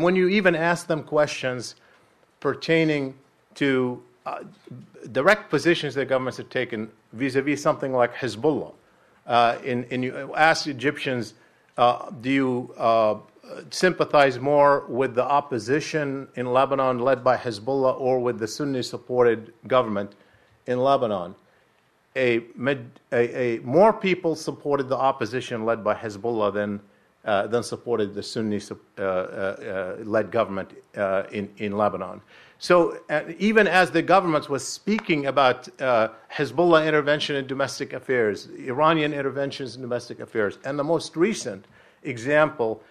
when you even ask them questions pertaining to direct positions that governments have taken vis-a-vis something like Hezbollah, you ask Egyptians, do you sympathize more with the opposition in Lebanon led by Hezbollah or with the Sunni-supported government in Lebanon? More people supported the opposition led by Hezbollah than supported the Sunni-led government in Lebanon. So even as the government was speaking about Hezbollah intervention in domestic affairs, Iranian interventions in domestic affairs, and the most recent example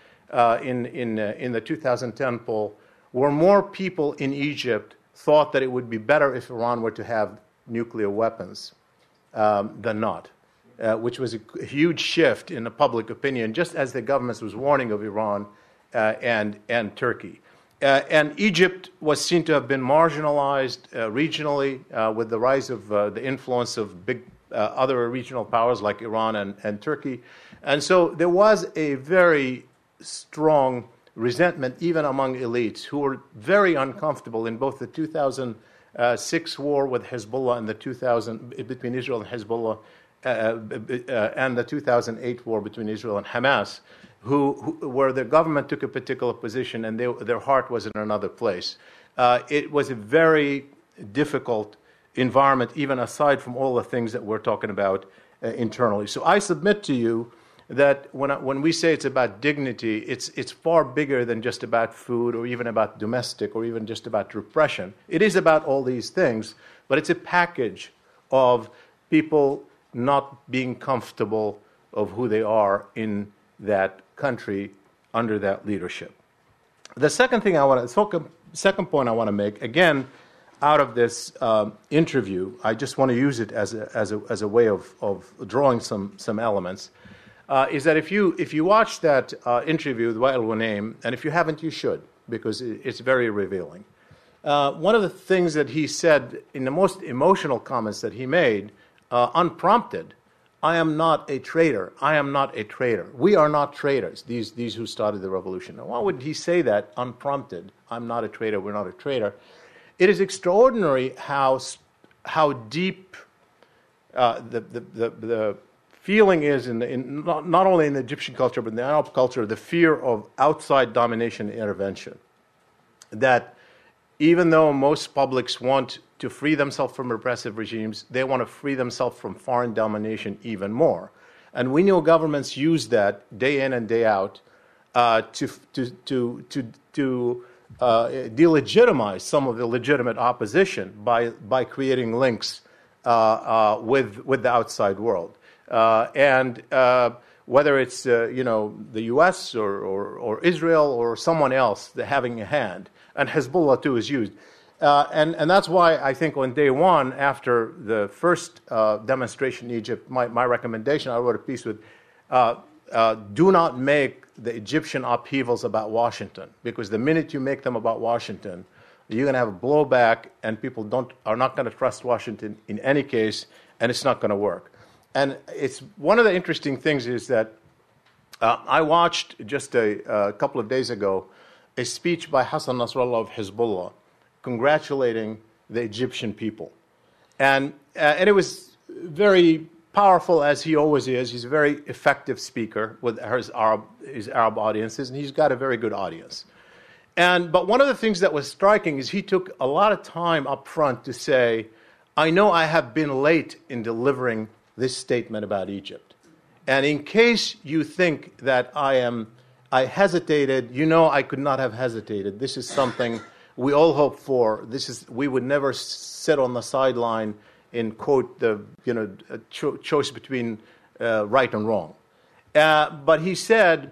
in the 2010 poll, where more people in Egypt thought that it would be better if Iran were to have nuclear weapons than not, which was a huge shift in the public opinion, just as the government was warning of Iran and Turkey. And Egypt was seen to have been marginalized regionally with the rise of the influence of big other regional powers like Iran and Turkey. And so there was a very strong resentment even among elites who were very uncomfortable in both the 2006 war with Hezbollah and between Israel and Hezbollah and the 2008 war between Israel and Hamas, where the government took a particular position and their heart was in another place. It was a very difficult environment, even aside from all the things that we're talking about internally. So I submit to you that when we say it's about dignity, it's far bigger than just about food or even about domestic or even just about repression. It is about all these things, but it's a package of people not being comfortable of who they are in that country under that leadership. The second point I want to make, again, out of this interview, I just want to use it as a way of drawing some elements. Is that if you watch that interview with Wael Ghunaim, and if you haven't, you should, because it's very revealing. One of the things that he said in the most emotional comments that he made, unprompted, I am not a traitor. I am not a traitor. We are not traitors, these who started the revolution. Now, why would he say that unprompted? I'm not a traitor. We're not a traitor. It is extraordinary how deep the feeling is not only in the Egyptian culture but in the Arab culture, the fear of outside domination and intervention. That even though most publics want to free themselves from repressive regimes, they want to free themselves from foreign domination even more. And we know governments use that day in and day out to delegitimize some of the legitimate opposition by creating links with the outside world. And whether it's the U.S. or Israel or someone else having a hand, and Hezbollah too is used. And that's why I think on day one, after the first demonstration in Egypt, my recommendation, I wrote a piece with, do not make the Egyptian upheavals about Washington, because the minute you make them about Washington, you're going to have a blowback, and people are not going to trust Washington in any case, and it's not going to work. And it's one of the interesting things is that I watched just a couple of days ago a speech by Hassan Nasrallah of Hezbollah congratulating the Egyptian people. And it was very powerful, as he always is. He's a very effective speaker with his Arab audiences, and he's got a very good audience. But one of the things that was striking is he took a lot of time up front to say, I know I have been late in delivering this statement about Egypt. And in case you think that I hesitated, I could not have hesitated. This is something we all hope for. We would never sit on the sideline and quote the choice between right and wrong. But he said,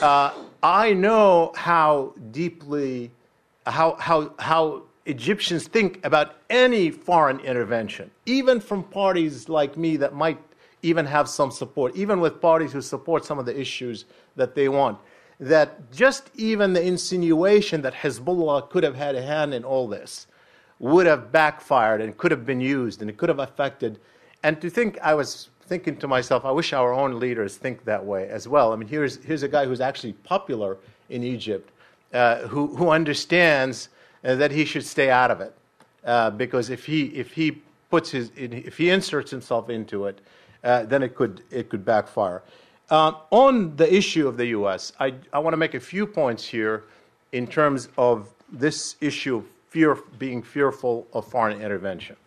I know how deeply how Egyptians think about any foreign intervention, even from parties like me that might even have some support, even with parties who support some of the issues that they want, that just even the insinuation that Hezbollah could have had a hand in all this would have backfired and could have been used and it could have affected. And I was thinking to myself, I wish our own leaders think that way as well. I mean, here's a guy who's actually popular in Egypt, who understands that he should stay out of it, because if he inserts himself into it, then it could backfire. On the issue of the U.S., I want to make a few points here in terms of this issue of being fearful of foreign intervention.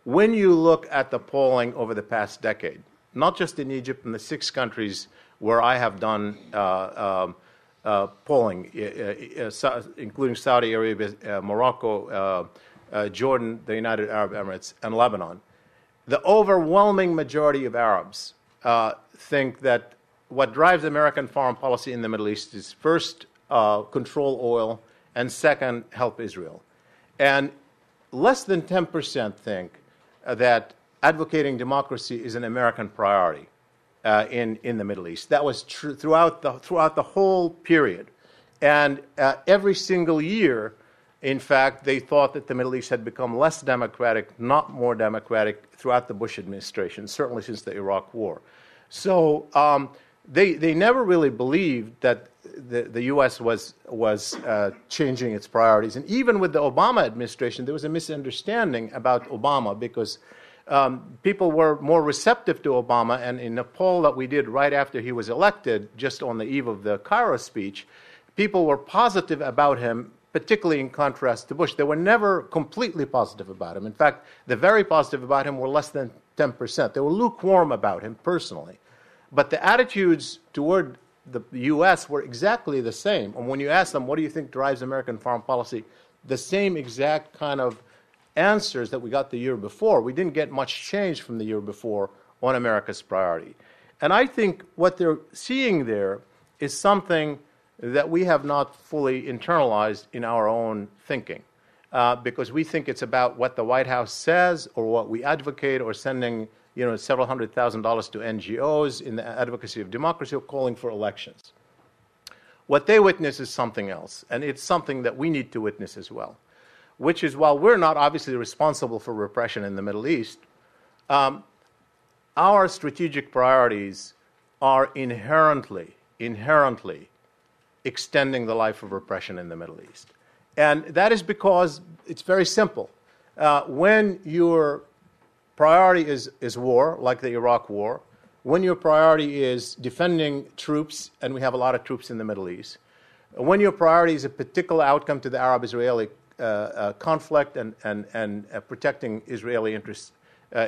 When you look at the polling over the past decade, not just in Egypt, in the 6 countries where I have done polling, including Saudi Arabia, Morocco, Jordan, the United Arab Emirates, and Lebanon, the overwhelming majority of Arabs think that what drives American foreign policy in the Middle East is first, control oil, and second, help Israel. And less than 10% think that advocating democracy is an American priority in the Middle East. That was true throughout the whole period. And every single year, in fact, they thought that the Middle East had become less democratic, not more democratic, throughout the Bush administration, certainly since the Iraq War. So they never really believed that the U.S. was changing its priorities. And even with the Obama administration, there was a misunderstanding about Obama, because people were more receptive to Obama. And in a poll that we did right after he was elected, just on the eve of the Cairo speech, people were positive about him, particularly in contrast to Bush. They were never completely positive about him. In fact, the very positive about him were less than 10%. They were lukewarm about him personally. But the attitudes toward the U.S. were exactly the same. And when you ask them, what do you think drives American foreign policy, the same exact kind of answers that we got the year before. We didn't get much change from the year before on America's priority. And I think what they're seeing there is something that we have not fully internalized in our own thinking, because we think it's about what the White House says or what we advocate, or sending several $100,000 to NGOs in the advocacy of democracy, or calling for elections. What they witness is something else, and it's something that we need to witness as well, which is, while we're not obviously responsible for repression in the Middle East, our strategic priorities are inherently extending the life of repression in the Middle East. And that is because it's very simple. When your priority is war, like the Iraq War, when your priority is defending troops, and we have a lot of troops in the Middle East, when your priority is a particular outcome to the Arab-Israeli conflict and protecting Israeli interests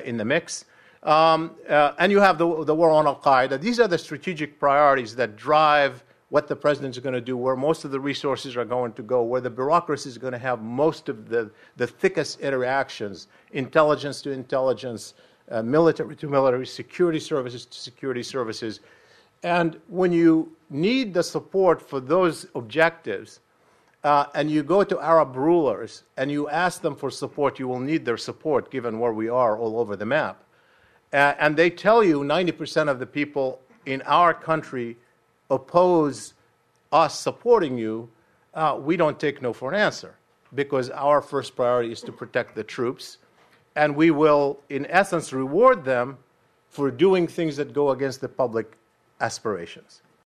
in the mix, and you have the war on al-Qaeda, these are the strategic priorities that drive what the president is going to do, where most of the resources are going to go, where the bureaucracy is going to have most of the thickest interactions, intelligence to intelligence, military to military, security services to security services. And when you need the support for those objectives, and you go to Arab rulers and you ask them for support, you will need their support given where we are all over the map. And they tell you 90% of the people in our country oppose us supporting you. We don't take no for an answer, because our first priority is to protect the troops, and we will, in essence, reward them for doing things that go against the public aspirations.